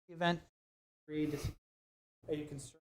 event. Are you concerned?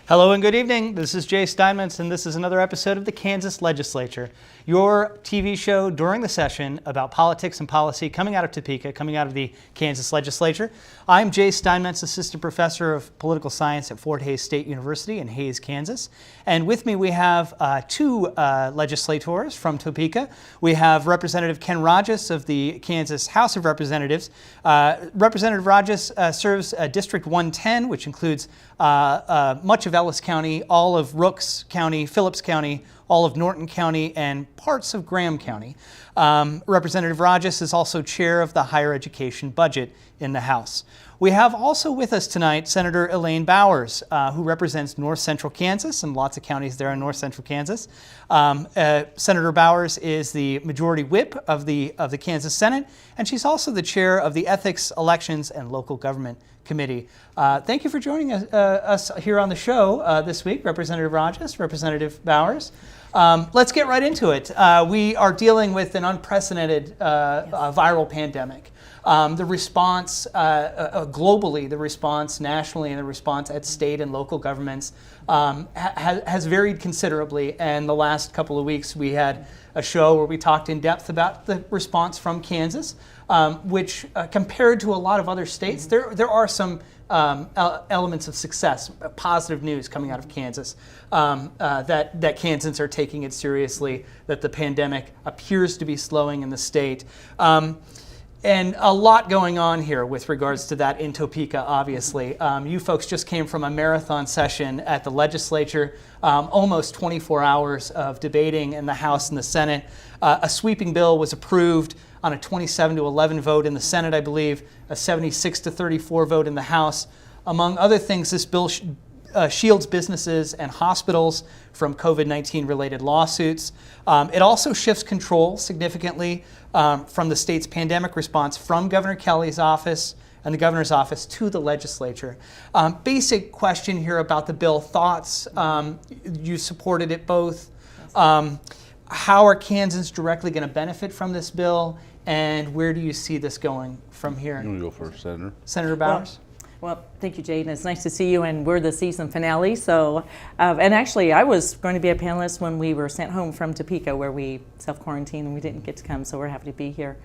Hello and good evening. This is Jay Steinmetz, and this is another episode of the Kansas Legislature, your TV show during the session about politics and policy coming out of Topeka, coming out of the Kansas Legislature. I'm Jay Steinmetz, Assistant Professor of Political Science at Fort Hays State University in Hays, Kansas. And with me we have two legislators from Topeka. We have Representative Ken Rahjes of the Kansas House of Representatives. Representative Rahjes serves District 110, which includes much of Ellis County, all of Rooks County, Phillips County, all of Norton County, and parts of Graham County. Representative Rahjes is also chair of the Higher Education Budget in the House. We have also with us tonight Senator Elaine Bowers, who represents North Central Kansas and lots of counties there in North Central Kansas. Senator Bowers is the Majority Whip of the Kansas Senate, and she's also the chair of the Ethics, Elections, and Local Government Committee. Thank you for joining us here on the show this week, Representative Rahjes, Representative Bowers. Let's get right into it. We are dealing with an unprecedented viral pandemic. The response globally, the response nationally, and the response at state and local governments has varied considerably. And the last couple of weeks we had a show where we talked in depth about the response from Kansas, which compared to a lot of other states, there are some elements of success, positive news coming out of Kansas, that Kansans are taking it seriously, that the pandemic appears to be slowing in the state. And a lot going on here with regards to that in Topeka, obviously. You folks just came from a marathon session at the legislature, almost 24 hours of debating in the House and the Senate. A sweeping bill was approved on a 27-11 vote in the Senate, I believe, a 76-34 vote in the House. Among other things, this bill shields businesses and hospitals from COVID-19 related lawsuits. It also shifts control significantly from the state's pandemic response from Governor Kelly's office and the governor's office to the legislature. Basic question here about the bill. Thoughts? You supported it both. How are Kansans directly going to benefit from this bill, and where do you see this going from here? You want to go first, Senator? Senator Bowers? Well, thank you, Jade. It's nice to see you, and we're the season finale. So, and actually, I was going to be a panelist when we were sent home from Topeka, where we self-quarantined, and we didn't get to come, so we're happy to be here.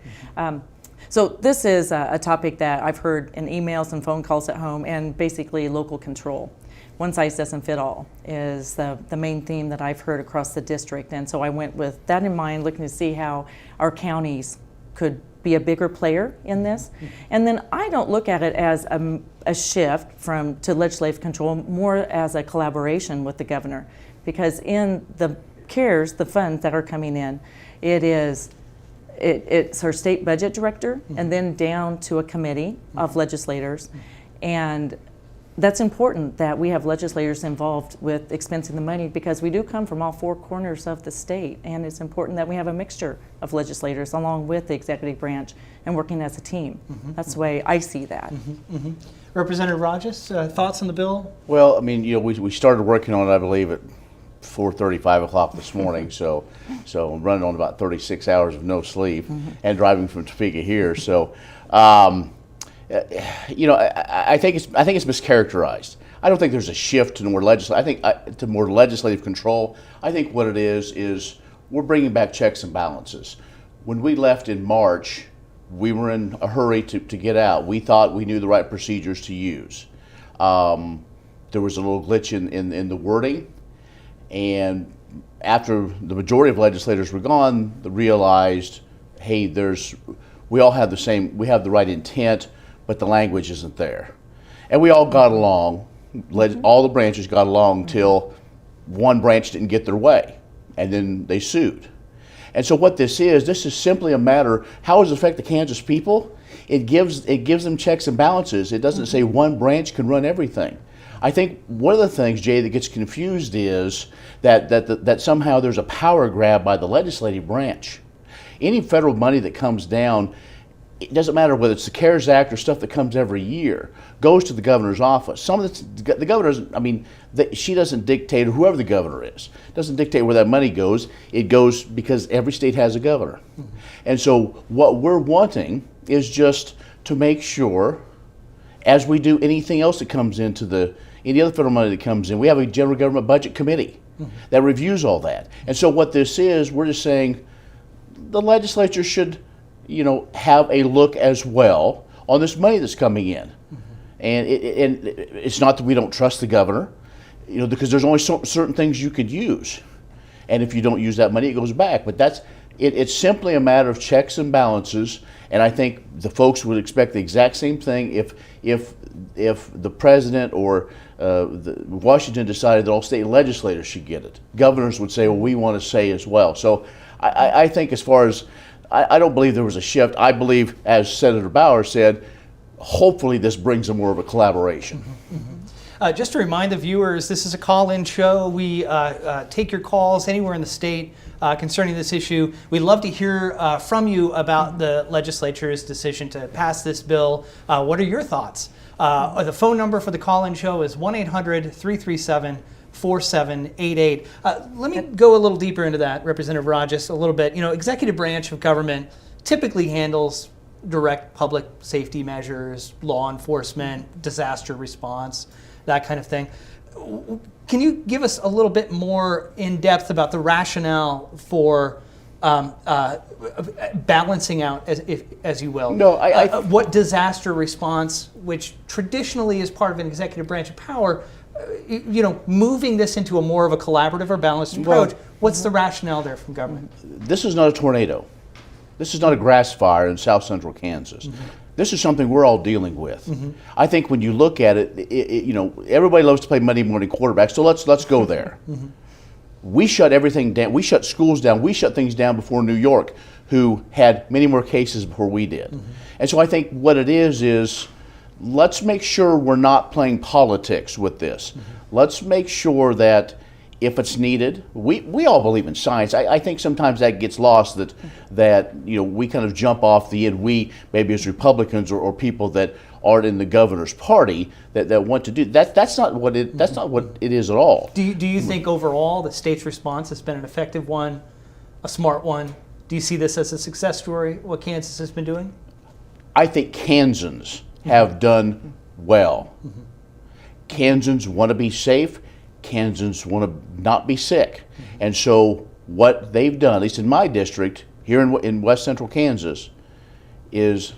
So this is a topic that I've heard in emails and phone calls at home, and basically local control. One size doesn't fit all is the main theme that I've heard across the district. And so I went with that in mind, looking to see how our counties could be a bigger player in this. And then I don't look at it as a shift to legislative control, more as a collaboration with the governor. Because in the CARES, the funds that are coming in, it's our state budget director and then down to a committee of legislators. And that's important that we have legislators involved with expensing the money, because we do come from all four corners of the state, and it's important that we have a mixture of legislators along with the executive branch and working as a team. That's the way I see that. Representative Rahjes, thoughts on the bill? Well, I mean, we started working on it, I believe, at 4:30, 5 o'clock this morning. So I'm running on about 36 hours of no sleep and driving from Topeka here. So. I think it's mischaracterized. I don't think there's a shift to more to more legislative control. I think what it is we're bringing back checks and balances. When we left in March, we were in a hurry to get out. We thought we knew the right procedures to use. There was a little glitch in the wording, and after the majority of legislators were gone, they realized, hey, we all have we have the right intent, but the language isn't there. And we all got along, all the branches got along until one branch didn't get their way, and then they sued. And so what this is simply a matter, how does it affect the Kansas people? It gives them checks and balances. It doesn't say one branch can run everything. I think one of the things, Jay, that gets confused is that somehow there's a power grab by the legislative branch. Any federal money that comes down, it doesn't matter whether it's the CARES Act or stuff that comes every year, goes to the governor's office. Some of the governor's, she doesn't dictate, or whoever the governor is, doesn't dictate where that money goes. It goes because every state has a governor. And so what we're wanting is just to make sure, as we do anything else that comes into any other federal money that comes in, we have a general government budget committee that reviews all that. And so what this is, we're just saying the legislature should have a look as well on this money that's coming in. And it's not that we don't trust the governor, because there's only certain things you could use. And if you don't use that money, it goes back. But it's simply a matter of checks and balances. And I think the folks would expect the exact same thing if the president or Washington decided that all state legislators should get it. Governors would say, well, we want to say as well. So I think as far as, I don't believe there was a shift. I believe, as Senator Bowers said, hopefully this brings them more of a collaboration. Just to remind the viewers, this is a call-in show. We take your calls anywhere in the state concerning this issue. We'd love to hear from you about the legislature's decision to pass this bill. What are your thoughts? The phone number for the call-in show is 1-800-337-4788. Let me go a little deeper into that, Representative Rahjes, a little bit. Executive branch of government typically handles direct public safety measures, law enforcement, disaster response, that kind of thing. Can you give us a little bit more in depth about the rationale for balancing out, as you will? No, what disaster response, which traditionally is part of an executive branch of power, moving this into a more of a collaborative or balanced approach, what's the rationale there from government? This is not a tornado. This is not a grass fire in south central Kansas. This is something we're all dealing with. I think when you look at it, you know, everybody loves to play Monday morning quarterback, so let's go there. We shut everything down. We shut schools down. We shut things down before New York, who had many more cases before we did. And so I think what it is let's make sure we're not playing politics with this. Let's make sure that if it's needed, we all believe in science. I think sometimes that gets lost, that you know, we kind of jump off the end, we maybe as Republicans or people that aren't in the governor's party that want to do that. That's not what it is at all. Do you think overall the state's response has been an effective one, a smart one? Do you see this as a success story, what Kansas has been doing? I think Kansans have done well. Kansans want to be safe. Kansans want to not be sick. And so what they've done, at least in my district, here in west central Kansas, is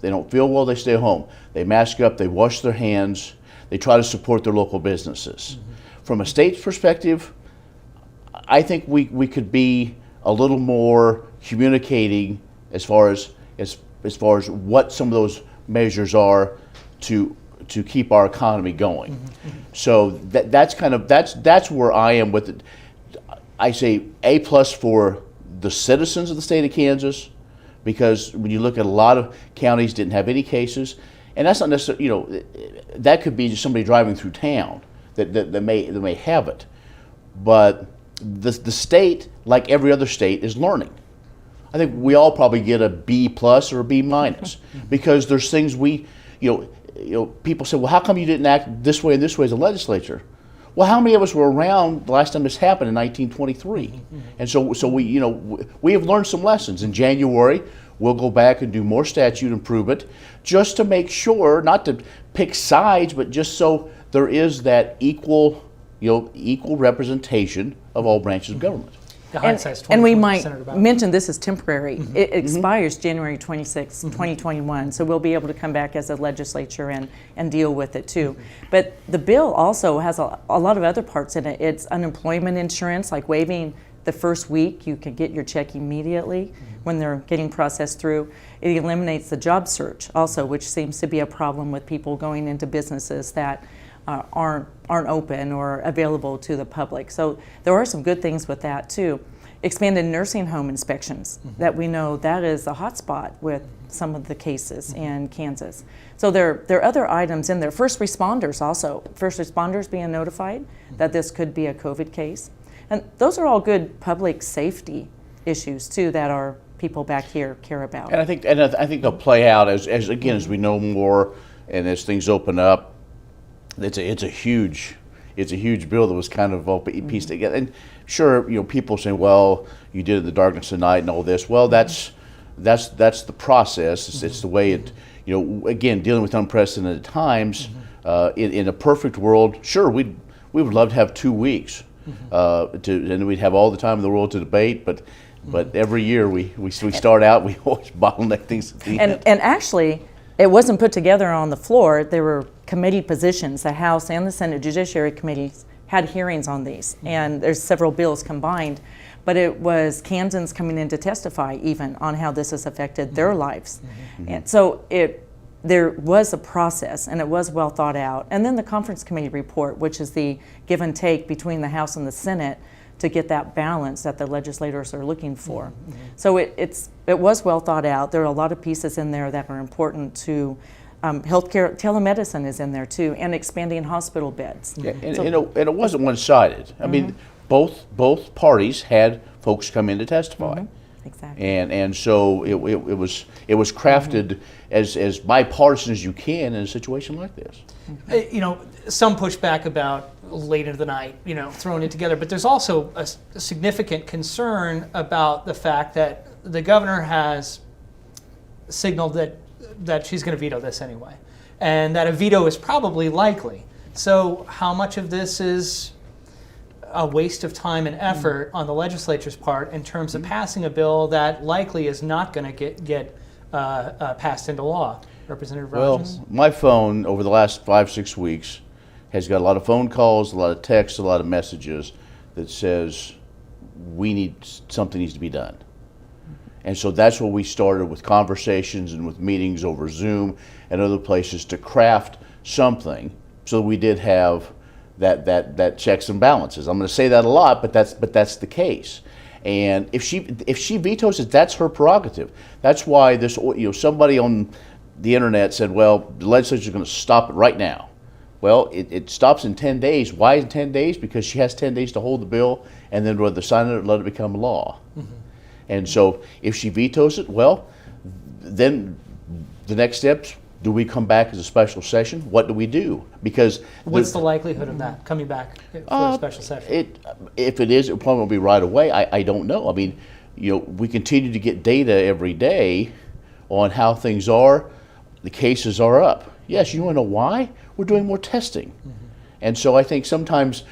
they don't feel well, they stay home. They mask up, they wash their hands, they try to support their local businesses. From a state's perspective, I think we could be a little more communicating as far as what some of those measures are to keep our economy going. So that's where I am with it. I say A+ for the citizens of the state of Kansas, because when you look at a lot of counties didn't have any cases, and that's not necessarily, you know, that could be just somebody driving through town that may have it, but the state, like every other state, is learning. I think we all probably get a B+ or a B-, because there's things you know, people say, well, how come you didn't act this way and this way as a legislature? Well, how many of us were around the last time this happened in 1923? And so we, you know, we have learned some lessons. In January, we'll go back and do more statute improvement, just to make sure, not to pick sides, but just so there is that equal representation of all branches of government. And we might mention this is temporary. It expires January 26, 2021, so we'll be able to come back as a legislature and deal with it too. But the bill also has a lot of other parts in it. It's unemployment insurance, like waiving the first week, you can get your check immediately when they're getting processed through. It eliminates the job search also, which seems to be a problem with people going into businesses that aren't open or available to the public. So there are some good things with that too. Expanded nursing home inspections, that we know that is a hot spot with some of the cases in Kansas. So there are other items in there. First responders also. First responders being notified that this could be a COVID case. And those are all good public safety issues too that our people back here care about. And I think they'll play out as again, as we know more and as things open up. It's a huge bill that was kind of all pieced together. And sure, you know, people say, well, you did it in the darkness of night and all this. Well, that's the process. It's the way it, you know, again, dealing with unprecedented times. In a perfect world, sure, we would love to have 2 weeks, and we'd have all the time in the world to debate. But every year we start out, we always bottleneck things at the end. And actually, it wasn't put together on the floor. There were committee positions. The House and the Senate Judiciary Committees had hearings on these, and there's several bills combined. But it was Kansans coming in to testify even on how this has affected their lives. And so there was a process, and it was well thought out. And then the conference committee report, which is the give and take between the House and the Senate to get that balance that the legislators are looking for. So it was well thought out. There are a lot of pieces in there that are important to healthcare. Telemedicine is in there too, and expanding hospital beds. Yeah, and it wasn't one-sided. I mean, both parties had folks come in to testify. Exactly. And so it was crafted as bipartisan as you can in a situation like this. You know, some pushback about late into the night, you know, throwing it together, but there's also a significant concern about the fact that the governor has signaled that she's going to veto this anyway, and that a veto is probably likely. So how much of this is a waste of time and effort on the legislature's part in terms of passing a bill that likely is not going to get passed into law? Representative Rahjes? Well, my phone over the last 5-6 weeks has got a lot of phone calls, a lot of texts, a lot of messages that says something needs to be done. And so that's where we started with conversations and with meetings over Zoom and other places to craft something. So we did have that checks and balances. I'm going to say that a lot, but that's the case. And if she vetoes it, that's her prerogative. That's why this, somebody on the internet said, well, the legislature is going to stop it right now. Well, it stops in 10 days. Why in 10 days? Because she has 10 days to hold the bill and then whether sign it or let it become law. Mm-hmm. And so if she vetoes it, well, then the next steps, do we come back as a special session? What do we do? Because what's the likelihood of that coming back for a special session? If it is, it probably won't be right away. I don't know. I mean, we continue to get data every day on how things are. The cases are up. Yes, you want to know why? We're doing more testing. Mm-hmm. And so I think sometimes,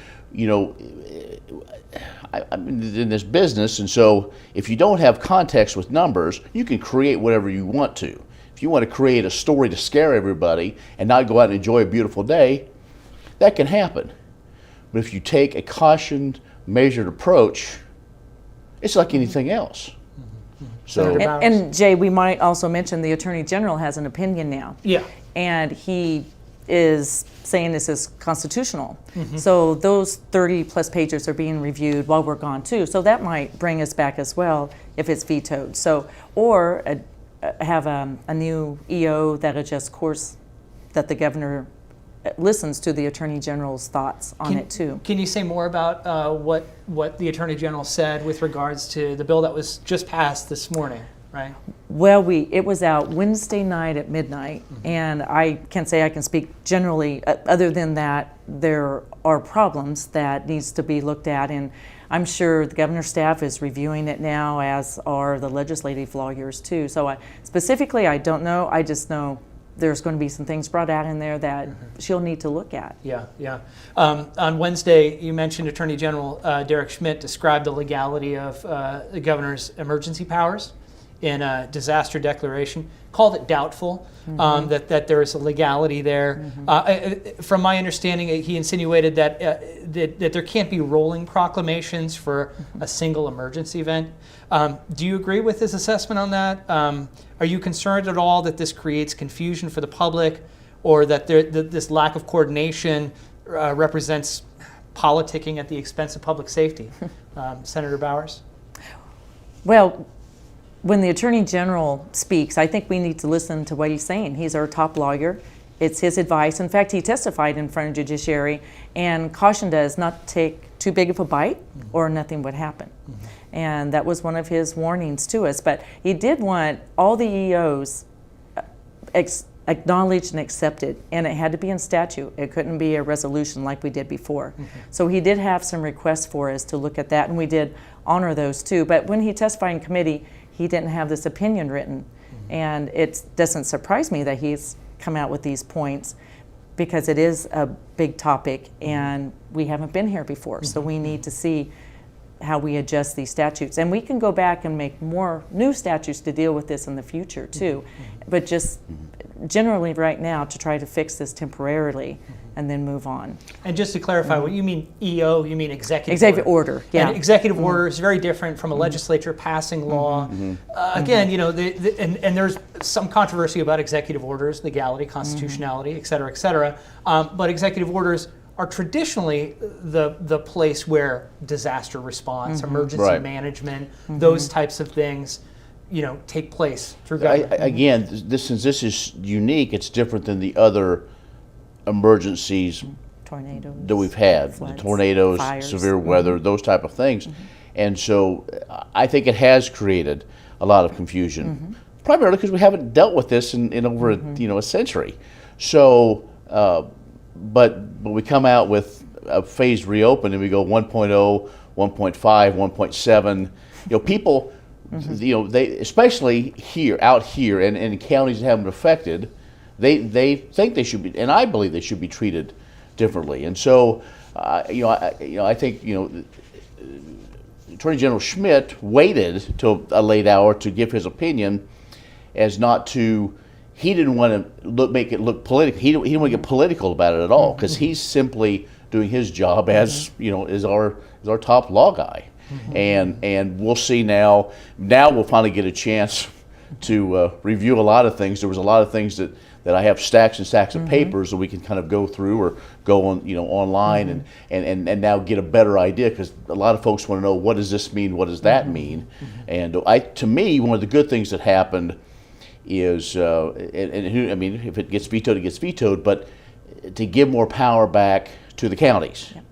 I'm in this business, and so if you don't have context with numbers, you can create whatever you want to. If you want to create a story to scare everybody and not go out and enjoy a beautiful day, that can happen. But if you take a cautioned, measured approach, it's like anything else. Mm-hmm. So, and Jay, we might also mention the Attorney General has an opinion now. Yeah. And he is saying this is constitutional. Mm-hmm. So those 30 plus pages are being reviewed while we're gone too. So that might bring us back as well if it's vetoed. So, or have a new EO that adjusts course that the governor listens to the Attorney General's thoughts on it too. Can you say more about what the Attorney General said with regards to the bill that was just passed this morning, right? Well, it was out Wednesday night at midnight, mm-hmm. and I can't say I can speak generally other than that there are problems that needs to be looked at, and I'm sure the governor's staff is reviewing it now, as are the legislative lawyers too. So specifically, I don't know. I just know there's going to be some things brought out in there that mm-hmm. she'll need to look at. Yeah. On Wednesday, you mentioned Attorney General Derek Schmidt described the legality of the governor's emergency powers in a disaster declaration, called it doubtful, mm-hmm. that there is a legality there. Mm-hmm. From my understanding, he insinuated that there can't be rolling proclamations for mm-hmm. a single emergency event. Do you agree with his assessment on that? Are you concerned at all that this creates confusion for the public, or that this lack of coordination represents politicking at the expense of public safety? Senator Bowers? Well, when the Attorney General speaks, I think we need to listen to what he's saying. He's our top lawyer. It's his advice. In fact, he testified in front of judiciary and cautioned us not to take too big of a bite or nothing would happen. Mm-hmm. And that was one of his warnings to us. But he did want all the EOs acknowledged and accepted, and it had to be in statute. It couldn't be a resolution like we did before. Mm-hmm. So he did have some requests for us to look at that, and we did honor those too. But when he testified in committee, he didn't have this opinion written. Mm-hmm. And it doesn't surprise me that he's come out with these points, because it is a big topic and we haven't been here before. Mm-hmm. So we need to see how we adjust these statutes. And we can go back and make more new statutes to deal with this in the future too. Mm-hmm. But just generally right now to try to fix this temporarily and then move on. And just to clarify, what you mean EO, you mean executive order. Yeah. And executive order is very different from a legislature passing law. Again, and there's some controversy about executive orders, legality, constitutionality, et cetera, but executive orders are traditionally the place where disaster response, emergency management, those types of things, take place through government. Again, since this is unique, it's different than the other emergencies tornadoes that we've had, floods, the tornadoes, fires. Severe weather, those type of things. And so I think it has created a lot of confusion, primarily because we haven't dealt with this in over a century. So, but we come out with a phased reopen and we go 1.0, 1.5, 1.7. People, they especially out here and in counties that haven't been affected, they think they should be, and I believe they should be treated differently. And so, I think Attorney General Schmidt waited till a late hour to give his opinion, as not to. He didn't want to make it look political. He didn't want to get political about it at all, because he's simply doing his job as is our top law guy. and we'll see now. Now we'll finally get a chance to review a lot of things. There was a lot of things that I have stacks and stacks of papers that we can kind of go through or go on, online and now get a better idea, because a lot of folks want to know, what does this mean? What does that mean? And to me, one of the good things that happened is, if it gets vetoed, it gets vetoed, but to give more power back to the counties. Yep.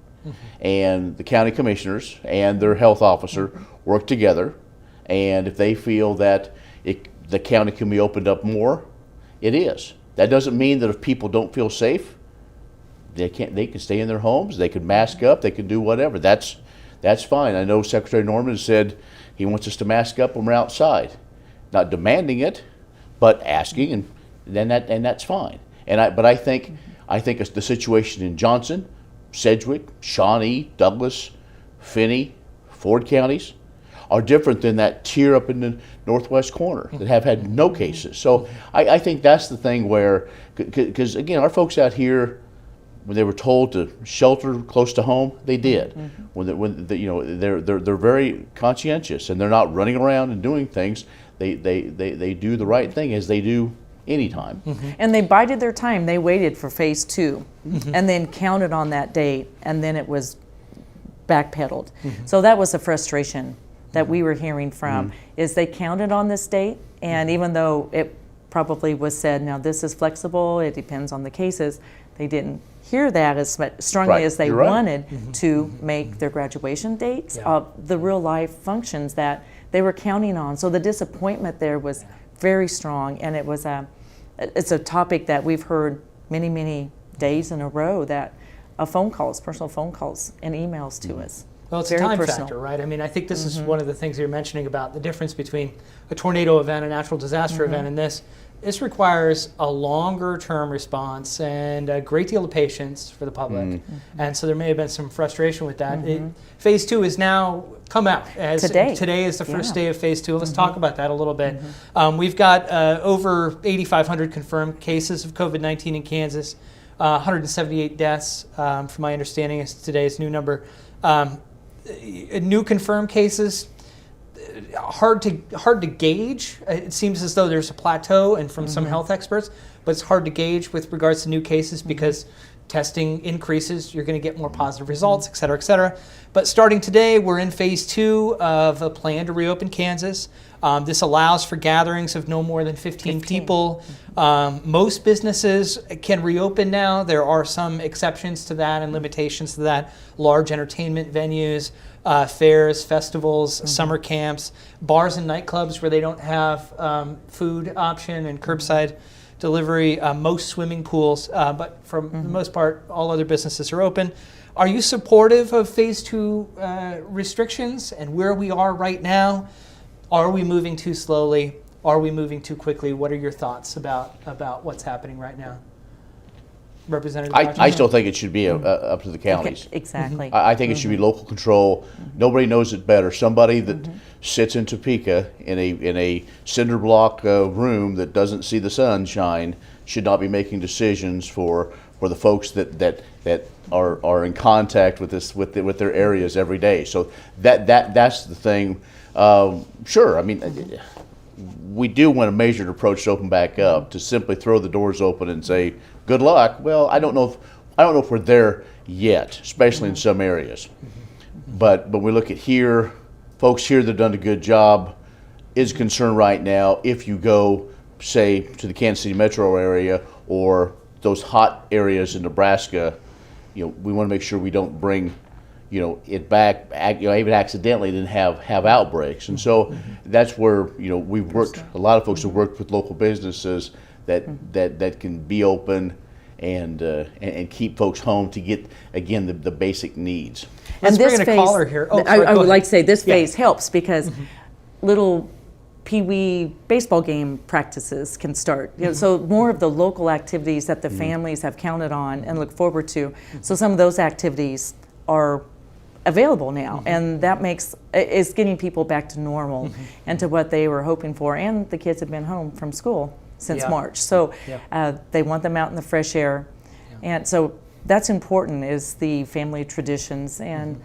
And the county commissioners and their health officer work together, and if they feel that the county can be opened up more, it is. That doesn't mean that if people don't feel safe, they can stay in their homes, they can mask up, they can do whatever. That's fine. I know Secretary Norman said he wants us to mask up when we're outside. Not demanding it, but asking, and that's fine. But I think it's the situation in Johnson, Sedgwick, Shawnee, Douglas, Finney, Ford counties are different than that tier up in the northwest corner that have had no cases. So I think that's the thing where, because again, our folks out here, when they were told to shelter close to home, they did. They're very conscientious, and they're not running around and doing things. They do the right thing, as they do anytime. And they bided their time. They waited for phase 2 and then counted on that date, and then it was backpedaled. So that was the frustration that we were hearing from, is they counted on this date, and even though it probably was said, now this is flexible, it depends on the cases, they didn't hear that as strongly as they wanted to make their graduation dates of the real life functions that they were counting on. So the disappointment there was very strong, and it's a topic that we've heard many days in a row, that personal phone calls and emails to us. Well, it's Very a time personal. factor, right? I mean, I think this is one of the things you're mentioning about the difference between a tornado event, a natural disaster event, and this. This requires a longer term response and a great deal of patience for the public. And so there may have been some frustration with that. Phase 2 is now come out. Today is the first day of phase 2. Let's talk about that a little bit. We've got over 8,500 confirmed cases of COVID-19 in Kansas, 178 deaths, from my understanding is today's new number. New confirmed cases, hard to gauge. It seems as though there's a plateau, and from some health experts, but it's hard to gauge with regards to new cases because testing increases, you're going to get more positive results, et cetera, et cetera. But starting today, we're in phase 2 of a plan to reopen Kansas. This allows for gatherings of no more than 15 people. Most businesses can reopen now. There are some exceptions to that and limitations to that. Large entertainment venues, fairs, festivals, summer camps, bars and nightclubs where they don't have food option and curbside delivery, most swimming pools, but for the most part, all other businesses are open. Are you supportive of phase 2 restrictions and where we are right now? Are we moving too slowly? Are we moving too quickly? What are your thoughts about what's happening right now? Representative Rahjes? I still think it should be up to the counties. Okay, exactly. I think it should be local control. Nobody knows it better. Somebody that sits in Topeka in a cinder block room that doesn't see the sunshine should not be making decisions for the folks that are in contact with their areas every day. So that's the thing. Sure, I mean, we do want a measured approach to open back up. To simply throw the doors open and say good luck, well, I don't know if we're there yet, especially in some areas. But when we look at here, folks here that have done a good job, is concerned right now. If you go, say, to the Kansas City metro area or those hot areas in Nebraska, we want to make sure we don't bring it back, even accidentally, then have outbreaks. And so that's where, we've worked, a lot of folks have worked with local businesses that can be open and keep folks home to get, again, the basic needs. Let's and bring in a caller here. Oh, sorry, I would ahead. like to say this phase helps because little pee-wee baseball game practices can start. So more of the local activities that the families have counted on and look forward to. So some of those activities are available now, and that is getting people back to normal and to what they were hoping for. And the kids have been home from school since March, so they want them out in the fresh air, and so that's important, is the family traditions, and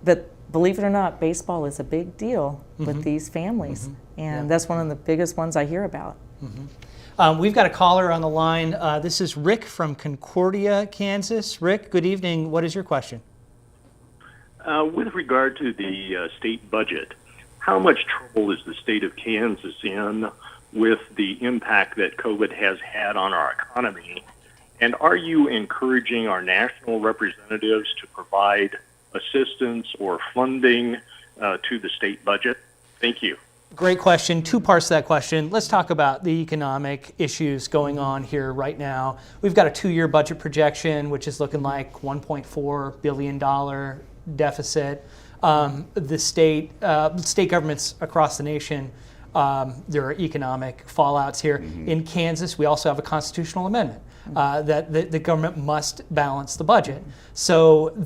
but believe it or not, baseball is a big deal with these families. And that's one of the biggest ones I hear about. We've got a caller on the line. This is Rick from Concordia, Kansas. Rick, good evening. What is your question? With regard to the state budget, how much trouble is the state of Kansas in with the impact that COVID has had on our economy? And are you encouraging our national representatives to provide assistance or funding to the state budget? Thank you. Great question. Two parts to that question. Let's talk about the economic issues going on here right now. We've got a 2-year budget projection, which is looking like $1.4 billion deficit. The state governments across the nation, there are economic fallouts here. In Kansas, we also have a constitutional amendment that the government must balance the budget. So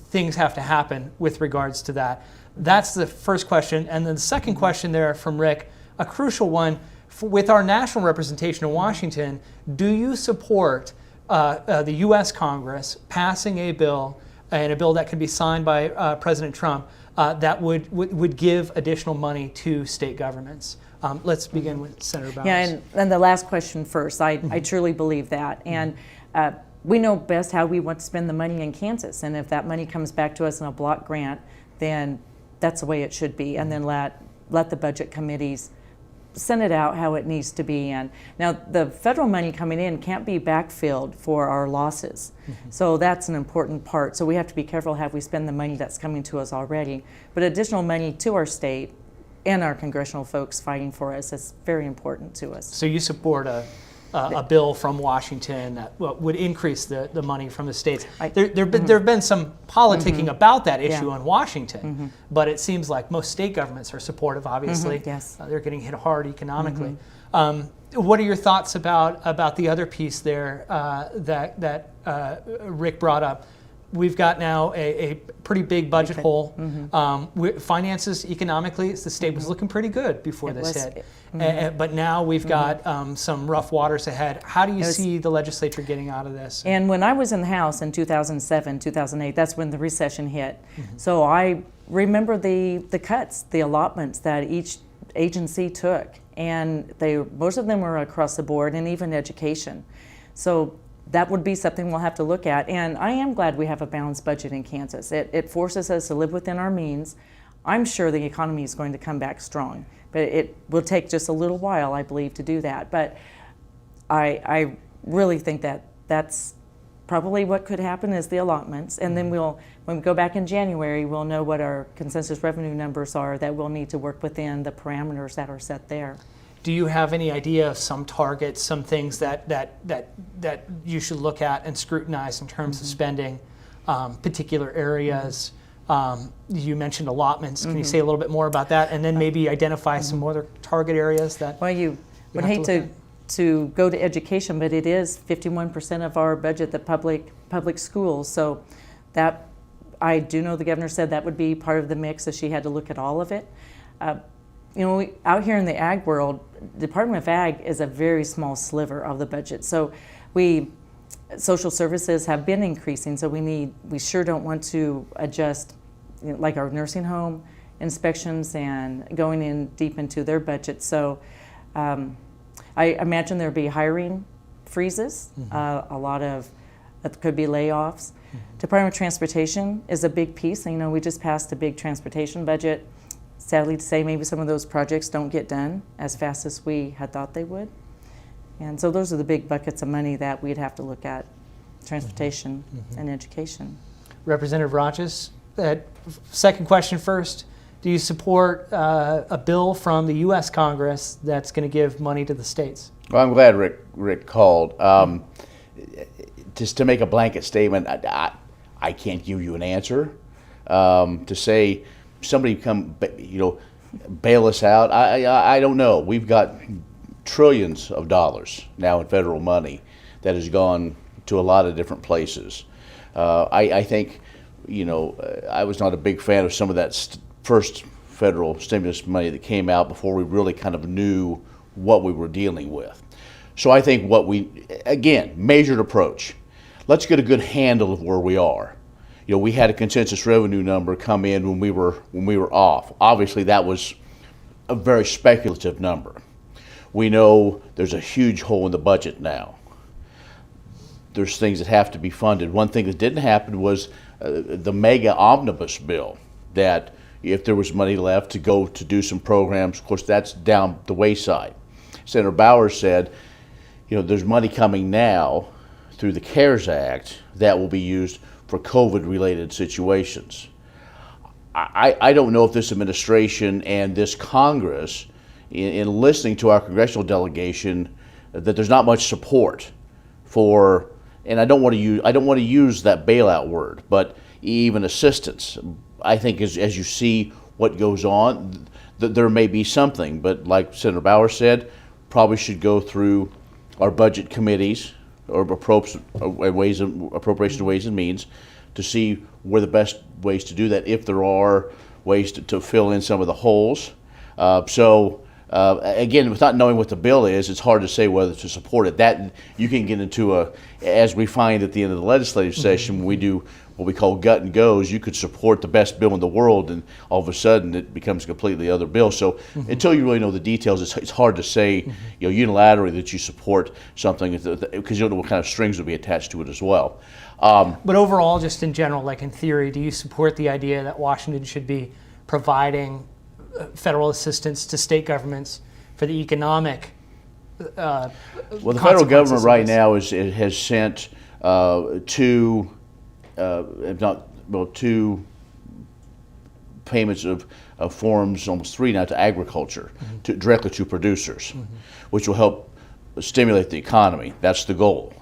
things have to happen with regards to that. That's the first question. And then the second question there from Rick, a crucial one, with our national representation in Washington, do you support the U.S. Congress passing a bill, and a bill that can be signed by President Trump, that would give additional money to state governments? Let's begin with Senator Bowers. Yeah, and the last question first. I truly believe that. And we know best how we want to spend the money in Kansas. And if that money comes back to us in a block grant, then that's the way it should be. And then let the budget committees send it out how it needs to be. And now the federal money coming in can't be backfilled for our losses. So that's an important part. So we have to be careful how we spend the money that's coming to us already. But additional money to our state and our congressional folks fighting for us is very important to us. So you support a bill from Washington that would increase the money from the states. There have been some politicking about that issue in Washington, but it seems like most state governments are supportive, obviously. Yes. They're getting hit hard economically. What are your thoughts about the other piece there that Rick brought up? We've got now a pretty big budget hole. Finances economically, the state was looking pretty good before this hit. But now we've got some rough waters ahead. How do you see the legislature getting out of this? And when I was in the House in 2007, 2008, that's when the recession hit. So I remember the cuts, the allotments that each agency took. And most of them were across the board, and even education. So that would be something we'll have to look at. And I am glad we have a balanced budget in Kansas. It forces us to live within our means. I'm sure the economy is going to come back strong, but it will take just a little while, I believe, to do that. But I really think that that's probably what could happen is the allotments. And then when we go back in January, we'll know what our consensus revenue numbers are that we'll need to work within the parameters that are set there. Do you have any idea of some targets, some things that you should look at and scrutinize in terms of spending, particular areas? You mentioned allotments. Can you say a little bit more about that, and then maybe identify some other target areas that? Well, you would hate to go to education, but it is 51% of our budget, the public schools. So that I do know the governor said that would be part of the mix, so she had to look at all of it. Out here in the ag world, Department of Ag is a very small sliver of the budget. So social services have been increasing, so we sure don't want to adjust, like our nursing home inspections and going in deep into their budget. So I imagine there'll be hiring freezes, a lot of, it could be layoffs. Department of Transportation is a big piece. We just passed a big transportation budget. Sadly to say, maybe some of those projects don't get done as fast as we had thought they would. And so those are the big buckets of money that we'd have to look at, transportation and education. Representative Rahjes, second question first. Do you support a bill from the U.S. Congress that's going to give money to the states? Well, I'm glad Rick called. Just to make a blanket statement, I can't give you an answer. To say somebody come, bail us out, I don't know. We've got trillions of dollars now in federal money that has gone to a lot of different places. I think, I was not a big fan of some of that first federal stimulus money that came out before we really kind of knew what we were dealing with. So I think measured approach. Let's get a good handle of where we are. we had a consensus revenue number come in when we were off. Obviously, that was a very speculative number. We know there's a huge hole in the budget now. There's things that have to be funded. One thing that didn't happen was the mega omnibus bill, that if there was money left to go to do some programs, of course, that's down the wayside. Senator Bowers said, there's money coming now through the CARES Act that will be used for COVID-related situations. I don't know if this administration and this Congress, in listening to our congressional delegation, that there's not much support for, and I don't want to use that bailout word, but even assistance. I think as you see what goes on, that there may be something, but like Senator Bowers said, probably should go through our budget committees or appropriation Ways and Means to see where the best ways to do that, if there are ways to fill in some of the holes. Again, without knowing what the bill is, it's hard to say whether to support it. That you can get into as we find at the end of the legislative session, when we do what we call gut and goes, you could support the best bill in the world, and all of a sudden it becomes a completely other bill. So until you really know the details, it's hard to say, unilaterally that you support something, because you don't know what kind of strings will be attached to it as well. But overall, just in general, like in theory, do you support the idea that Washington should be providing federal assistance to state governments for the economic well, the federal government right now has sent two payments of forms, almost three now, to agriculture, directly to producers, which will help stimulate the economy. That's the goal.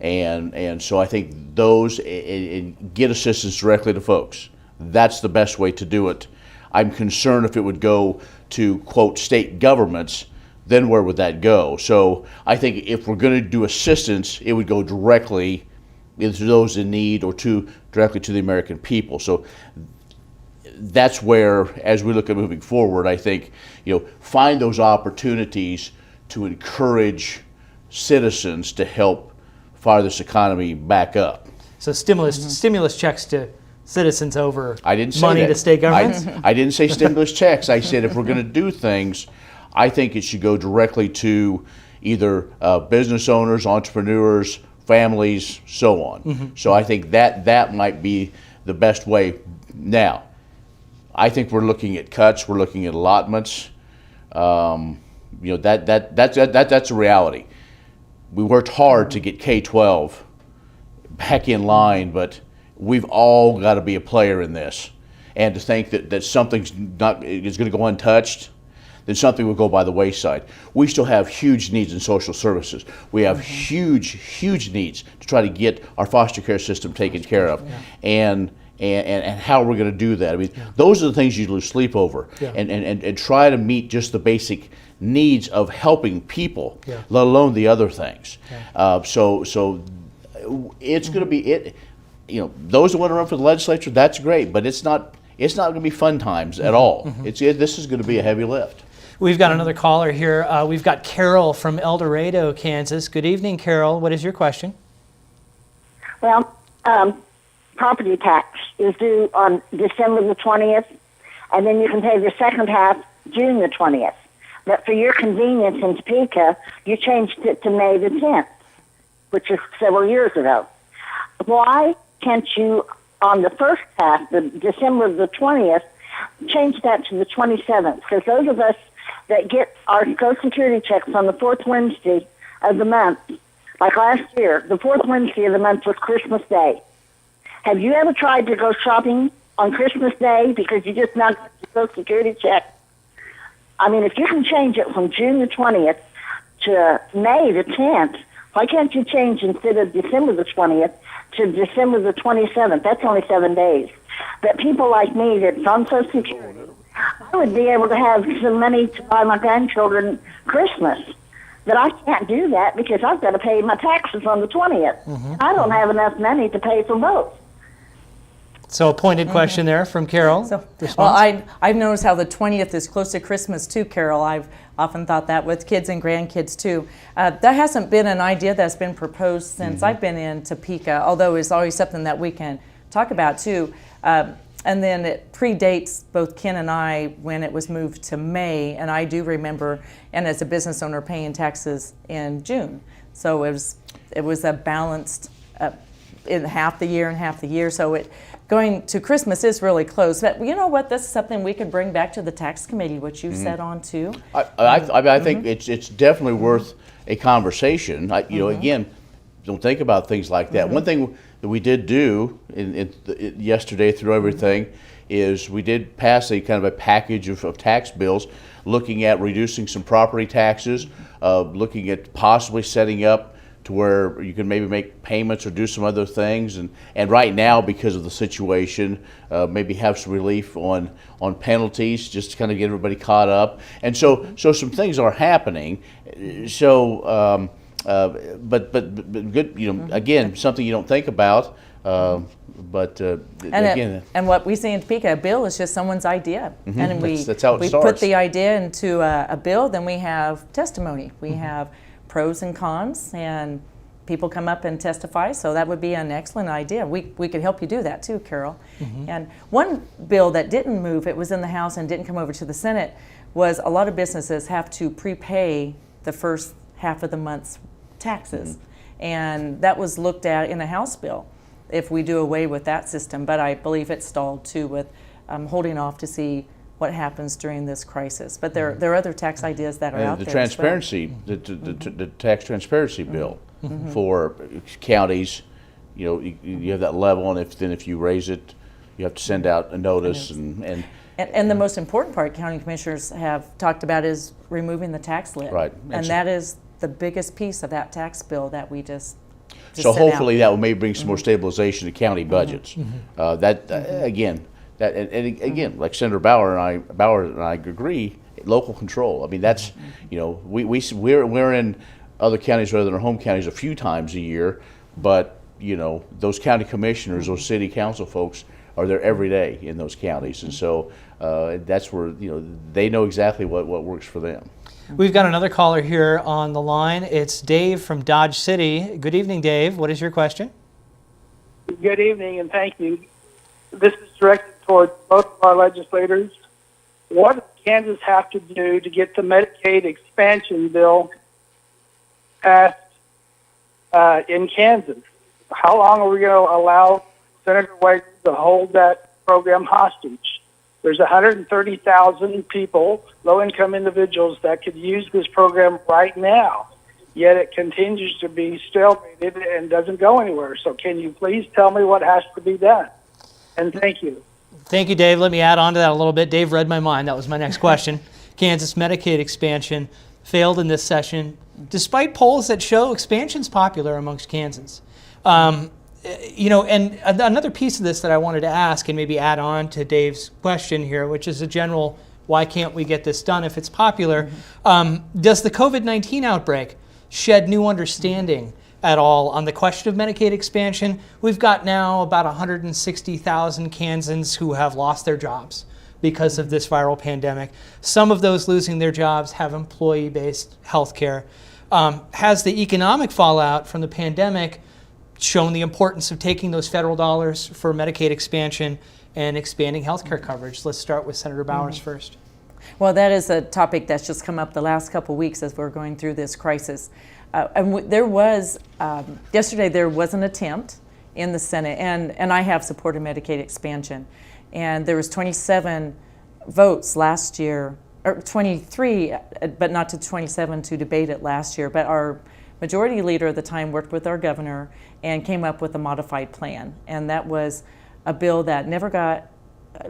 And so I think those, and get assistance directly to folks. That's the best way to do it. I'm concerned if it would go to, quote, state governments, then where would that go? So I think if we're going to do assistance, it would go directly either to those in need or directly to the American people. So that's where, as we look at moving forward, I think, find those opportunities to encourage citizens to help fire this economy back up. So stimulus checks to citizens over I didn't say money that. to state governments? I didn't say stimulus checks. I said if we're going to do things, I think it should go directly to either business owners, entrepreneurs, families, so on. So I think that might be the best way. Now, I think we're looking at cuts. We're looking at allotments. That's a reality. We worked hard to get K-12 back in line, but we've all got to be a player in this. And to think that something's is going to go untouched, then something will go by the wayside. We still have huge needs in social services. We have huge needs to try to get our foster care system taken care of. And how we're going to do that. I mean, those are the things you lose sleep over. And try to meet just the basic needs of helping people, let alone the other things. So it's going to be those that want to run for the legislature, that's great, but it's not going to be fun times at all. This is going to be a heavy lift. We've got another caller here. We've got Carol from El Dorado, Kansas. Good evening, Carol. What is your question? Well, property tax is due on December the 20th, and then you can pay the second half June the 20th. But for your convenience in Topeka, you changed it to May the 10th, which is several years ago. Why can't you, on the first half, the December the 20th, change that to the 27th? Because those of us that get our Social Security checks on the fourth Wednesday of the month, like last year, the fourth Wednesday of the month was Christmas Day. Have you ever tried to go shopping on Christmas Day because you just not got your Social Security check? I mean, if you can change it from June the 20th to May the 10th, why can't you change instead of December the 20th to December the 27th? That's only 7 days. But people like me that's on Social Security, I would be able to have some money to buy my grandchildren Christmas. But I can't do that because I've got to pay my taxes on the 20th. I don't have enough money to pay for both. So a pointed question there from Carol. I've noticed how the 20th is close to Christmas too, Carol. I've often thought that with kids and grandkids too. That hasn't been an idea that's been proposed since I've been in Topeka, although it's always something that we can talk about too. And then it predates both Ken and I when it was moved to May, and I do remember, and as a business owner, paying taxes in June. So it was a balanced in half the year and half the year. So going to Christmas is really close. But you know what? This is something we could bring back to the tax committee, which you said on too. I think it's definitely worth a conversation. Again, don't think about things like that. One thing that we did do yesterday through everything is we did pass a kind of a package of tax bills looking at reducing some property taxes, looking at possibly setting up to where you can maybe make payments or do some other things, and right now, because of the situation, maybe have some relief on penalties just to kind of get everybody caught up. And so some things are happening. So but good, again, something you don't think about. Again, and what we see in Topeka, a bill is just someone's idea, and that's how it we starts. put the idea into a bill. Then we have testimony. We have pros and cons, and people come up and testify. So that would be an excellent idea. We could help you do that too, Carol. And one bill that didn't move, it was in the House and didn't come over to the Senate, was a lot of businesses have to prepay the first half of the month's taxes, and that was looked at in a House bill if we do away with that system. But I believe it's stalled too with holding off to see what happens during this crisis. But there are other tax ideas that are out the there. Transparency, the tax transparency bill for counties. You have that level, and if you raise it, you have to send out a notice And the most important part county commissioners have talked about is removing the tax lid. Right. And that is the biggest piece of that tax bill that we just so sent hopefully out. that will maybe bring some more stabilization to county budgets. Again, like Senator Bauer and I agree, local control. I mean, that's we're in other counties rather than our home counties a few times a year, but those county commissioners, those city council folks are there every day in those counties, and so that's where they know exactly what works for them. We've got another caller here on the line. It's Dave from Dodge City. Good evening, Dave. What is your question? Good evening, and thank you. This is directed toward both of our legislators. What does Kansas have to do to get the Medicaid expansion bill passed in Kansas? How long are we going to allow Senator Wagner to hold that program hostage? There's 130,000 people, low-income individuals, that could use this program right now, yet it continues to be stalemated and doesn't go anywhere. So can you please tell me what has to be done? And thank you. Thank you, Dave. Let me add on to that a little bit. Dave read my mind. That was my next question. Kansas Medicaid expansion failed in this session, despite polls that show expansion's popular amongst Kansans. And another piece of this that I wanted to ask and maybe add on to Dave's question here, which is a general, why can't we get this done if it's popular? Does the COVID-19 outbreak shed new understanding at all on the question of Medicaid expansion? We've got now about 160,000 Kansans who have lost their jobs because of this viral pandemic. Some of those losing their jobs have employee-based health care. Has the economic fallout from the pandemic shown the importance of taking those federal dollars for Medicaid expansion and expanding health care coverage? Let's start with Senator Bowers first. Well, that is a topic that's just come up the last couple of weeks as we're going through this crisis. There was, yesterday there was an attempt in the Senate, and I have supported Medicaid expansion, and there was 27 votes last year, or 23, but not to 27 to debate it last year, but our majority leader at the time worked with our governor and came up with a modified plan. And that was a bill that never got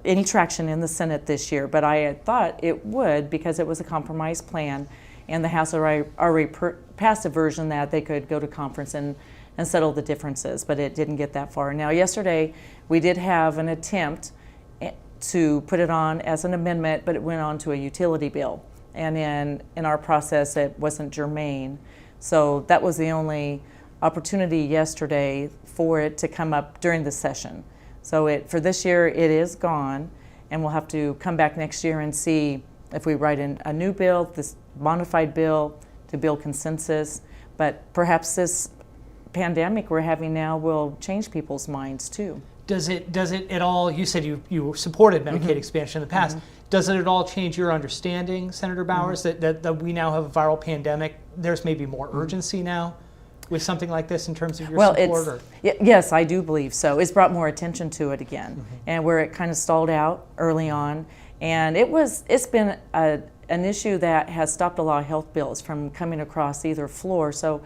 any traction in the Senate this year, but I had thought it would because it was a compromise plan, and the House already passed a version that they could go to conference and settle the differences, but it didn't get that far. Now, yesterday we did have an attempt to put it on as an amendment, but it went on to a utility bill, and in our process it wasn't germane. So that was the only opportunity yesterday for it to come up during the session. So for this year, it is gone, and we'll have to come back next year and see if we write in a new bill, this modified bill, to build consensus. But perhaps this pandemic we're having now will change people's minds too. Does it at all, you said you supported Medicaid expansion in the past. Does it at all change your understanding, Senator Bowers, that we now have a viral pandemic? There's maybe more urgency now with something like this in terms of your support? Yes, I do believe so. It's brought more attention to it again, and where it kind of stalled out early on. And it's been an issue that has stopped a lot of health bills from coming across either floor. So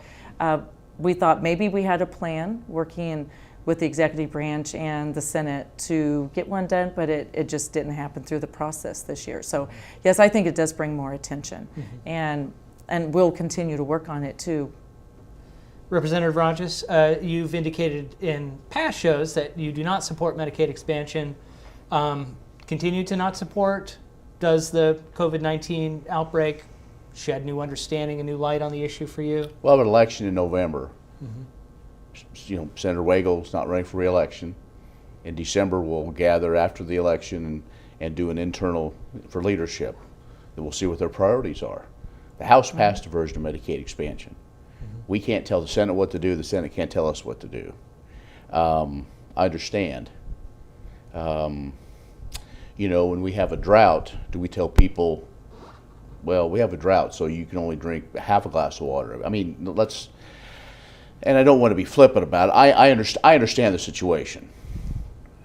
we thought maybe we had a plan working with the executive branch and the Senate to get one done, but it just didn't happen through the process this year. So yes, I think it does bring more attention, and we'll continue to work on it too. Representative Rahjes, you've indicated in past shows that you do not support Medicaid expansion. Continue to not support? Does the COVID-19 outbreak shed new understanding, a new light on the issue for you? We'll have an election in November. Senator Weigel's not running for re-election. In December, we'll gather after the election and do an internal for leadership. Then we'll see what their priorities are. The House passed a version of Medicaid expansion. We can't tell the Senate what to do. The Senate can't tell us what to do. I understand. When we have a drought, do we tell people, well, we have a drought, so you can only drink half a glass of water? I mean, and I don't want to be flippant about it. I understand the situation.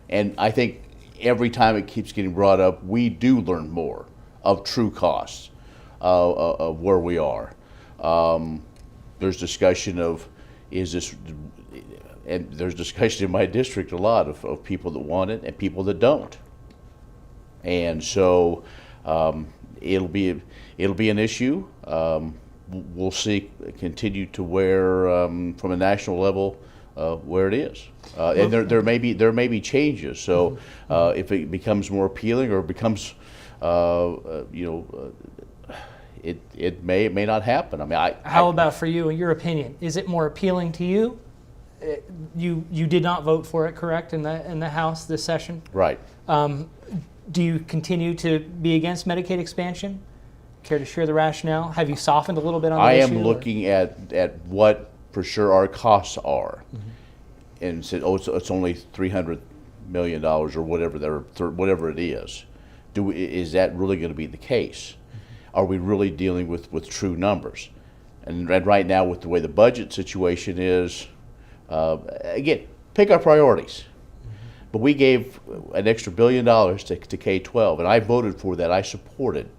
And I think every time it keeps getting brought up, we do learn more of true costs of where we are. There's discussion of, and there's discussion in my district a lot of people that want it and people that don't. And so it'll be an issue. We'll see continue to where from a national level where it is, and there may be changes. So if it becomes more appealing or becomes it may not happen. I mean, how about for you, in your opinion? Is it more appealing to you? You did not vote for it, correct, in the House this session? Right. Do you continue to be against Medicaid expansion? Care to share the rationale? Have you softened a little bit on the issue? I am looking at what for sure our costs are, and said, it's only $300 million or whatever it is. Is that really going to be the case? Are we really dealing with true numbers? And right now, with the way the budget situation is, again, pick our priorities. But we gave an extra $1 billion to K-12, and I voted for that. I supported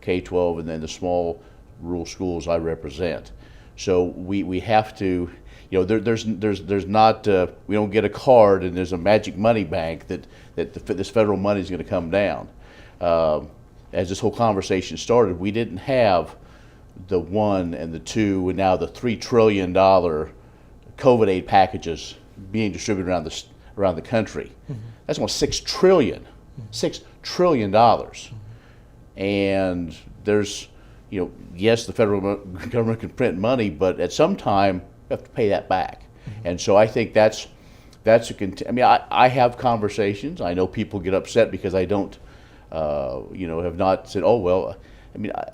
K-12 and then the small rural schools I represent. So we have to, there's not, we don't get a card and there's a magic money bank that this federal money is going to come down. As this whole conversation started, we didn't have the 1 and the 2 and now the $3 trillion COVID aid packages being distributed around the country. That's almost $6 trillion. $6 trillion. And there's, yes, the federal government can print money, but at some time you have to pay that back. And so I think that's I have conversations. I know people get upset because I don't, have not said, oh, well,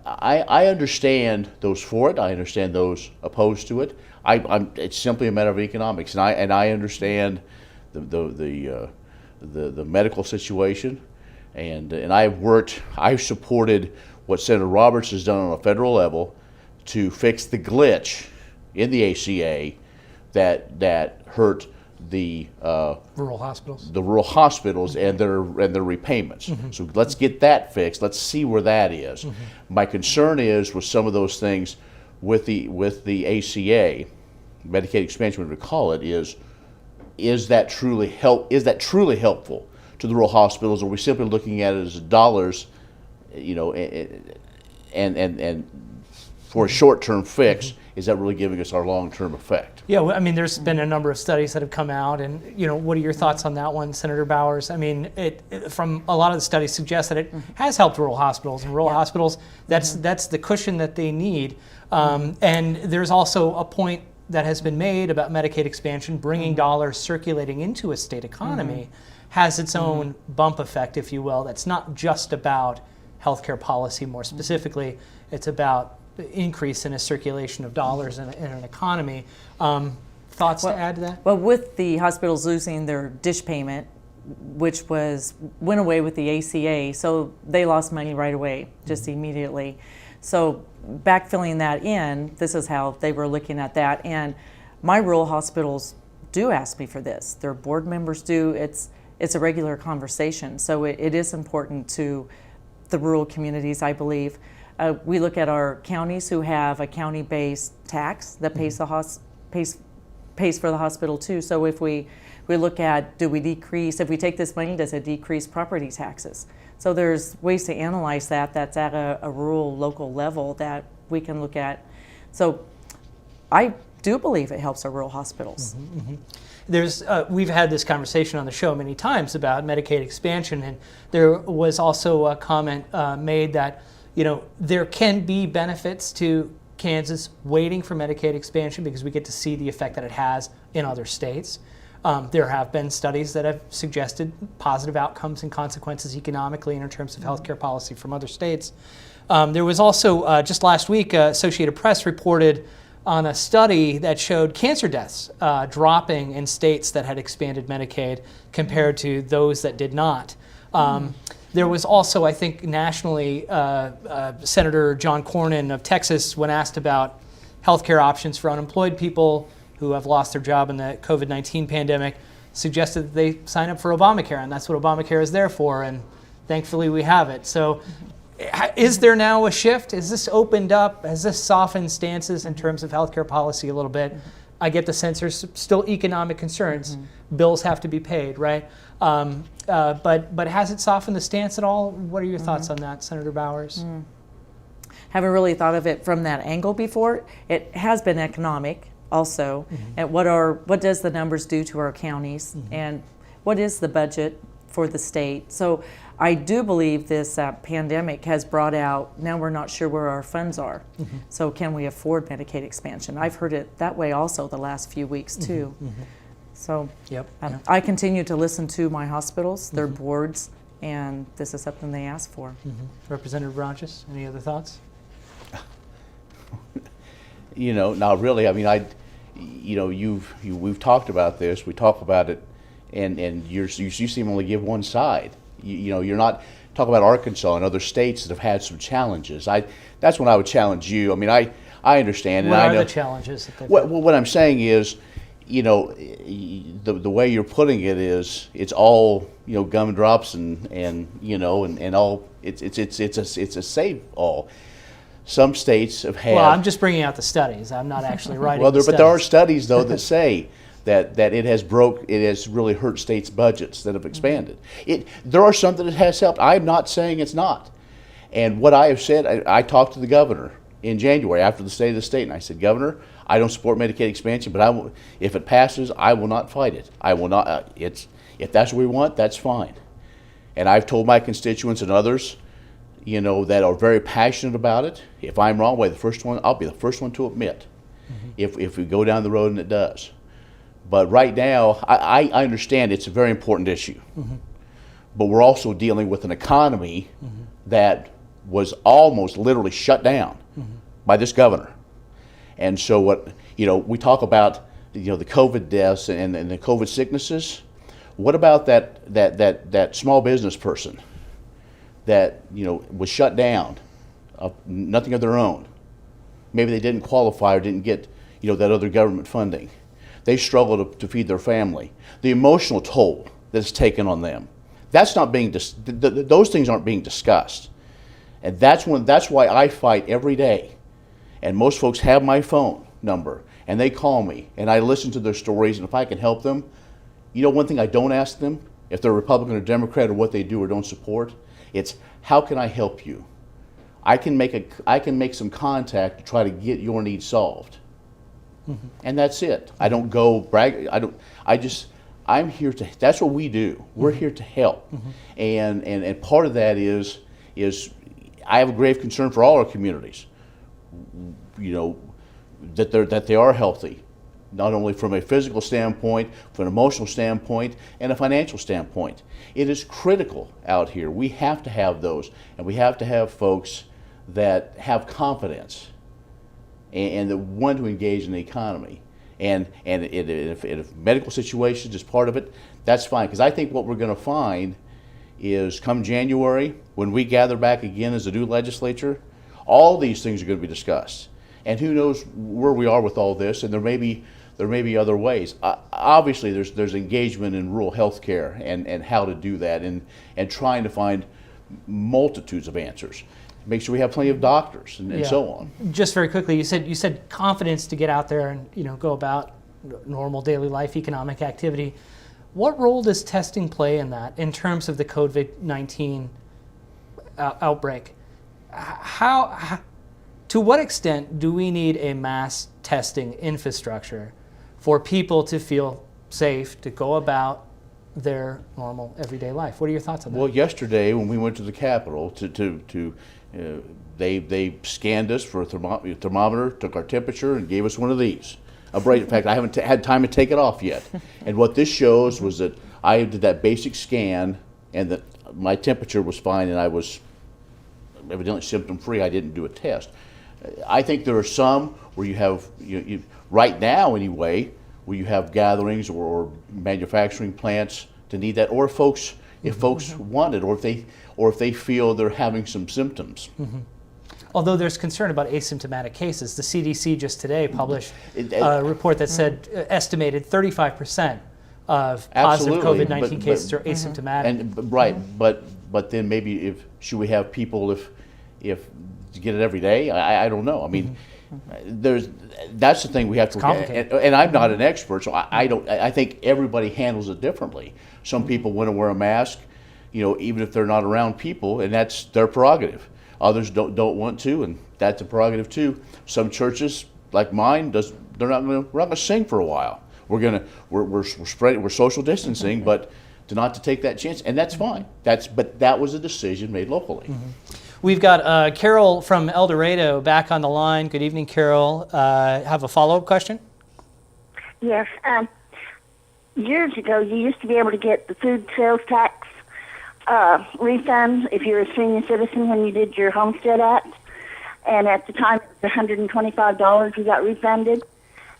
I understand those for it. I understand those opposed to it. It's simply a matter of economics, and I understand the medical situation. And I've supported what Senator Roberts has done on a federal level to fix the glitch in the ACA that hurt the rural hospitals. The rural hospitals and their repayments. So let's get that fixed. Let's see where that is. My concern is with some of those things with the ACA, Medicaid expansion, whatever we call it, is that truly helpful to the rural hospitals, or are we simply looking at it as dollars, and for a short-term fix? Is that really giving us our long-term effect? Yeah, well, there's been a number of studies that have come out, and what are your thoughts on that one, Senator Bowers? From a lot of the studies suggest that it has helped rural hospitals, and rural hospitals, that's the cushion that they need. And there's also a point that has been made about Medicaid expansion, bringing dollars circulating into a state economy, has its own bump effect, if you will. That's not just about healthcare policy more specifically. It's about the increase in a circulation of dollars in an economy. thoughts to add to that? Well, with the hospitals losing their dish payment, which went away with the ACA, so they lost money right away, just immediately. So backfilling that in, this is how they were looking at that. And my rural hospitals do ask me for this. Their board members do. It's a regular conversation. So it is important to the rural communities, I believe. We look at our counties who have a county-based tax that pays for the hospital too. So if we look at, do we decrease, if we take this money, does it decrease property taxes? So there's ways to analyze that that's at a rural, local level that we can look at. So I do believe it helps our rural hospitals. There's we've had this conversation on the show many times about Medicaid expansion, and there was also a comment made that there can be benefits to Kansas waiting for Medicaid expansion because we get to see the effect that it has in other states. There have been studies that have suggested positive outcomes and consequences economically and in terms of healthcare policy from other states. There was also, just last week, Associated Press reported on a study that showed cancer deaths dropping in states that had expanded Medicaid compared to those that did not. There was also, I think, nationally, Senator John Cornyn of Texas, when asked about healthcare options for unemployed people who have lost their job in the COVID-19 pandemic, suggested that they sign up for Obamacare, and that's what Obamacare is there for, and thankfully we have it. So is there now a shift? Is this opened up? Has this softened stances in terms of healthcare policy a little bit? I get the sense there's still economic concerns. Bills have to be paid, right? But has it softened the stance at all? What are your thoughts on that, Senator Bowers? Haven't really thought of it from that angle before. It has been economic also. And what does the numbers do to our counties? And what is the budget for the state? So I do believe this pandemic has brought out, now we're not sure where our funds are. So can we afford Medicaid expansion? I've heard it that way also the last few weeks too. So I continue to listen to my hospitals, their boards, and this is something they ask for. Representative Rahjes, any other thoughts? Not really. I mean, we've talked about this. We talk about it, and you seem to only give one side. You're not talk about Arkansas and other states that have had some challenges. That's when I would challenge you. I mean, I understand. What and I are know, the challenges? That what I'm saying is, the way you're putting it is, it's all gumdrops and all. It's a save all. Some states have had. Well, I'm just bringing out the studies. I'm not actually writing. But there are studies though that say that it has really hurt states' budgets that have expanded. There are some that it has helped. I'm not saying it's not. And what I have said, I talked to the governor in January after the State of the State, and I said, Governor, I don't support Medicaid expansion, but if it passes, I will not fight it. I will not. If that's what we want, that's fine. And I've told my constituents and others, that are very passionate about it. If I'm wrong, I'll be the first one to admit if we go down the road and it does. But right now, I understand it's a very important issue. But we're also dealing with an economy that was almost literally shut down by this governor. And so we talk about the COVID deaths and the COVID sicknesses. What about that small business person that was shut down, nothing of their own? Maybe they didn't qualify or didn't get that other government funding. They struggle to feed their family. The emotional toll that's taken on them, that's not being those things aren't being discussed. And that's why I fight every day. And most folks have my phone number and they call me and I listen to their stories, and if I can help them, one thing I don't ask them, if they're Republican or Democrat or what they do or don't support, it's how can I help you? I can make some contact to try to get your needs solved. And that's it. I don't go brag. I'm here to, that's what we do. We're here to help. And part of that is I have a grave concern for all our communities, that they are healthy, not only from a physical standpoint, from an emotional standpoint, and a financial standpoint. It is critical out here. We have to have those, and we have to have folks that have confidence and that want to engage in the economy. and if medical situations is part of it, that's fine. Because I think what we're going to find is come January, when we gather back again as a new legislature, all these things are going to be discussed. And who knows where we are with all this, and there may be other ways. Obviously, there's engagement in rural health care and how to do that, and trying to find multitudes of answers. Make sure we have plenty of doctors and so on. Just very quickly, you said confidence to get out there and go about normal daily life, economic activity. What role does testing play in that in terms of the COVID-19 outbreak? To what extent do we need a mass testing infrastructure for people to feel safe to go about their normal everyday life? What are your thoughts on that? Well, yesterday when we went to the Capitol they scanned us for a thermometer, took our temperature, and gave us one of these. In fact, I haven't had time to take it off yet. And what this shows was that I did that basic scan, and that my temperature was fine, and I was evidently symptom-free. I didn't do a test. I think there are some where you have, right now anyway, where you have gatherings or manufacturing plants to need that, or if folks want it, or if they feel they're having some symptoms. Although there's concern about asymptomatic cases. The CDC just today published a report that said estimated 35% of positive COVID-19 cases are asymptomatic. But then maybe should we have people if to get it every day? I don't know. I mean, that's the thing we have to look at. And I'm not an expert, so I think everybody handles it differently. Some people want to wear a mask, even if they're not around people, and that's their prerogative. Others don't want to, and that's a prerogative too. Some churches, like mine, we're not going to sing for a while. We're social distancing, but not to take that chance, and that's fine. But that was a decision made locally. We've got Carol from El Dorado back on the line. Good evening, Carol. Have a follow-up question? Yes. Years ago, you used to be able to get the food sales tax refund if you're a senior citizen when you did your Homestead Act. And at the time, it was $125 you got refunded.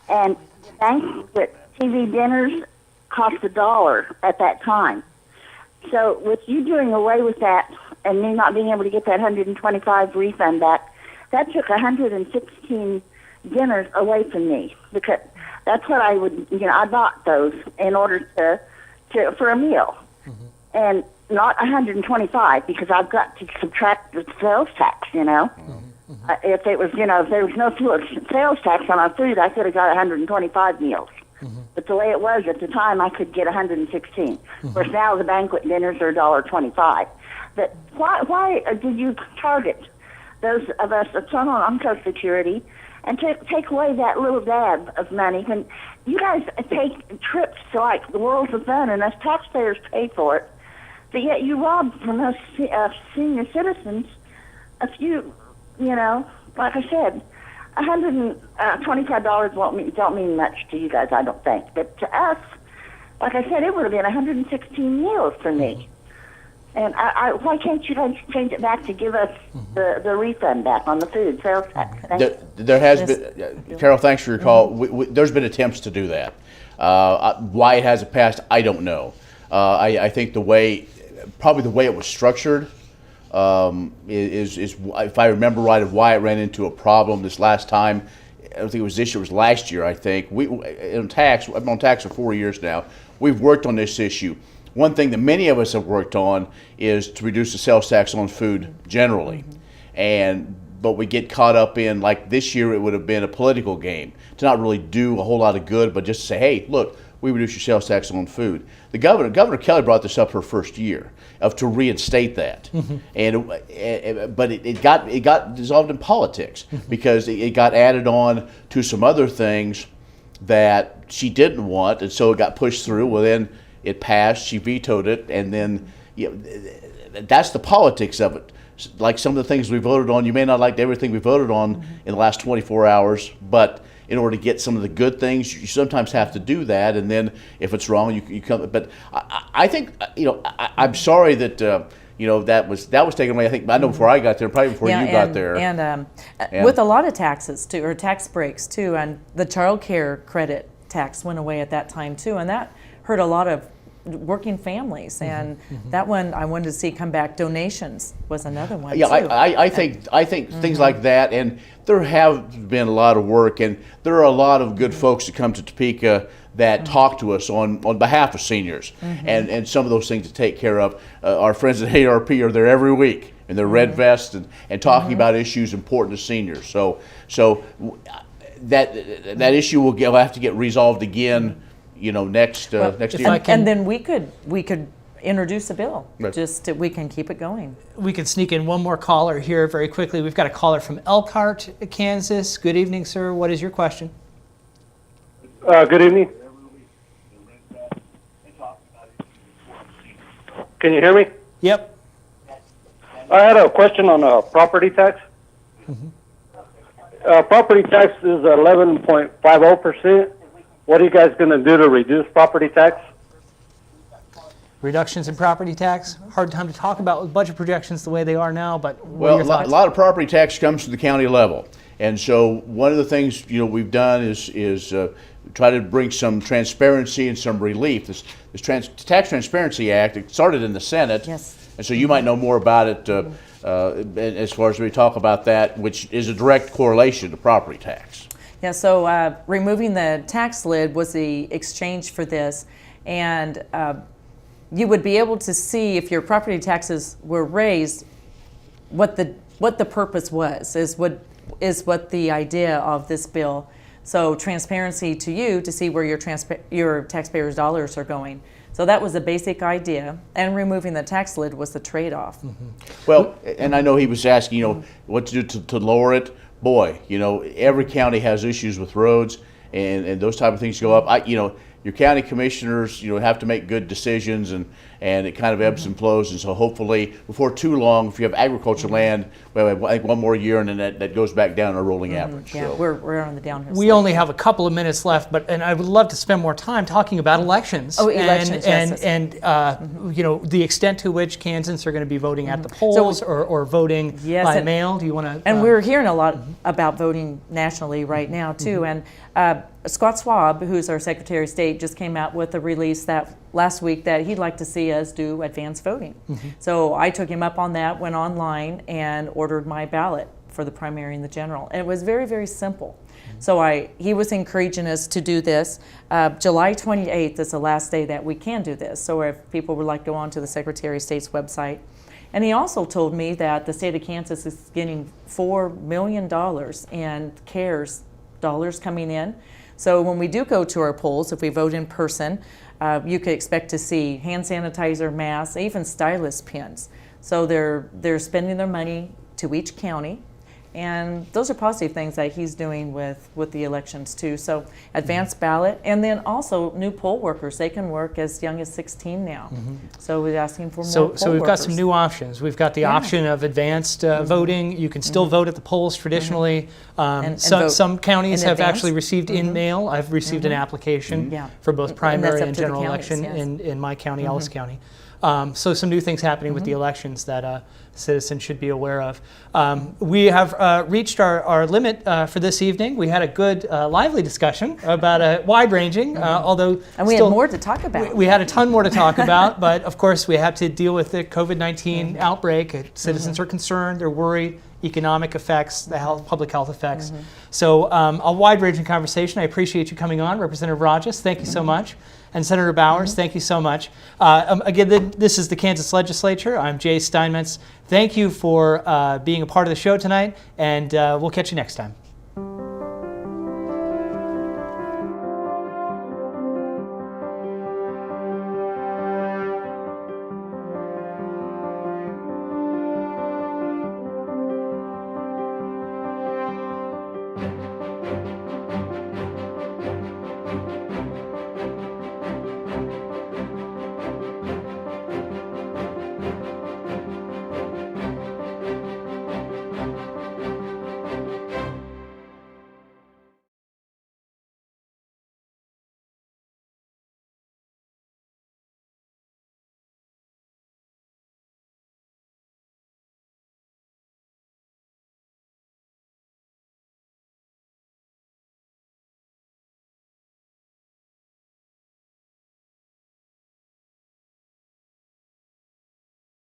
And the bank with TV dinners cost $1 at that time. So with you doing away with that and me not being able to get that $125 refund back, that took 116 dinners away from me, because that's what I would, I bought those in order for a meal. And not 125, because I've got to subtract the sales tax, If there was no sales tax on our food, I could have got 125 meals. But the way it was at the time, I could get 116. Of course, now the banquet dinners are $1.25. But why did you target those of us that's on Social Security and take away that little dab of money when you guys take trips to like the Worlds of Fun and us taxpayers pay for it? But yet you rob from us senior citizens a few, like I said, $125 don't mean much to you guys, I don't think. But to us, like I said, it would have been 116 meals for me. And why can't you guys change it back to give us the refund back on the food sales tax? There has been, Carol, thanks for your call. There's been attempts to do that. Why it hasn't passed, I don't know. I think probably the way it was structured is if I remember right, of why it ran into a problem this last time. I don't think it was this year, it was last year, I think. I've been on tax for 4 years now. We've worked on this issue. One thing that many of us have worked on is to reduce the sales tax on food generally. But we get caught up in, like this year, it would have been a political game to not really do a whole lot of good, but just to say, hey, look, we reduce your sales tax on food. The Governor Kelly brought this up her first year to reinstate that, but it got dissolved in politics because it got added on to some other things that she didn't want, and so it got pushed through. Well, then it passed. She vetoed it, and then that's the politics of it. Like some of the things we voted on, you may not like everything we voted on in the last 24 hours, but in order to get some of the good things, you sometimes have to do that. And then if it's wrong, you come. But I think I'm sorry that that was taken away. I know before I got there, probably before you got there. And with a lot of taxes too, or tax breaks too, and the child care credit tax went away at that time too, and that hurt a lot of working families. And that one I wanted to see come back. Donations was another one Yeah, too. I think things like that, and there have been a lot of work, and there are a lot of good folks that come to Topeka that talk to us on behalf of seniors, and some of those things to take care of. Our friends at ARP are there every week in their red vests and talking about issues important to seniors. So that issue will have to get resolved again, next year. And then we could introduce a bill. Right. Just we can keep it going. We can sneak in one more caller here very quickly. We've got a caller from Elkhart, Kansas. Good evening, sir. What is your question? Good evening. Can you hear me? Yep. I had a question on property tax. Property tax is 11.50%. What are you guys going to do to reduce property tax? Reductions in property tax. Hard time to talk about with budget projections the way they are now, but what are Well, your a thoughts? lot of property tax comes to the county level, and so one of the things we've done is try to bring some transparency and some relief. This Tax Transparency Act, it started in the Senate, Yes. and so you might know more about it as far as we talk about that, which is a direct correlation to property tax. Yeah, so removing the tax lid was the exchange for this, and you would be able to see if your property taxes were raised, what the purpose was, is what the idea of this bill. So transparency to you to see where your taxpayers' dollars are going. So that was the basic idea, and removing the tax lid was the trade-off. Well, and I know he was asking, what to do to lower it. Boy, every county has issues with roads, and those type of things go up. Your county commissioners, have to make good decisions, and it kind of ebbs and flows. And so hopefully, before too long, if you have agriculture land, well, I think one more year, and then that goes back down a rolling average. Yeah, So. we're on the downhill. We slope. only have a couple of minutes left, and I would love to spend more time talking about elections. Oh, elections, yes. And the extent to which Kansans are going to be voting at the polls or voting Yes, by and- mail. Do you want to? And we're hearing a lot about voting nationally right now, too. And Scott Schwab, who's our Secretary of State, just came out with a release that last week that he'd like to see us do advanced voting. So I took him up on that, went online, and ordered my ballot for the primary and the general. And it was very, very simple. So he was encouraging us to do this. July 28th is the last day that we can do this. So if people would like to go on to the Secretary of State's website. And he also told me that the state of Kansas is getting $4 million in CARES dollars coming in. So when we do go to our polls, if we vote in person, you could expect to see hand sanitizer, masks, even stylus pins. So they're spending their money to each county. And those are positive things that he's doing with the elections too. So advanced ballot, and then also new poll workers. They can work as young as 16 now. So we're asking for more poll workers. So we've got some new options. We've got the option of advanced voting. You can still vote at the polls traditionally. And vote Some counties in have advance. actually received in mail. I've received an application Yeah. for both And primary that's up and to the general counties, election yes. in my county, Ellis County. So some new things happening with the elections that citizens should be aware of. We have reached our limit for this evening. We had a good, lively discussion about a wide-ranging, although And we still, had more to talk about. we had a ton more to talk about, but of course we have to deal with the COVID-19 outbreak. Citizens are concerned, they're worried, economic effects, the public health effects. So a wide-ranging conversation. I appreciate you coming on, Representative Rahjes. Thank you so much. And Senator Bowers, thank you so much. Again, this is the Kansas Legislature. I'm Jay Steinmetz. Thank you for being a part of the show tonight, and we'll catch you next time.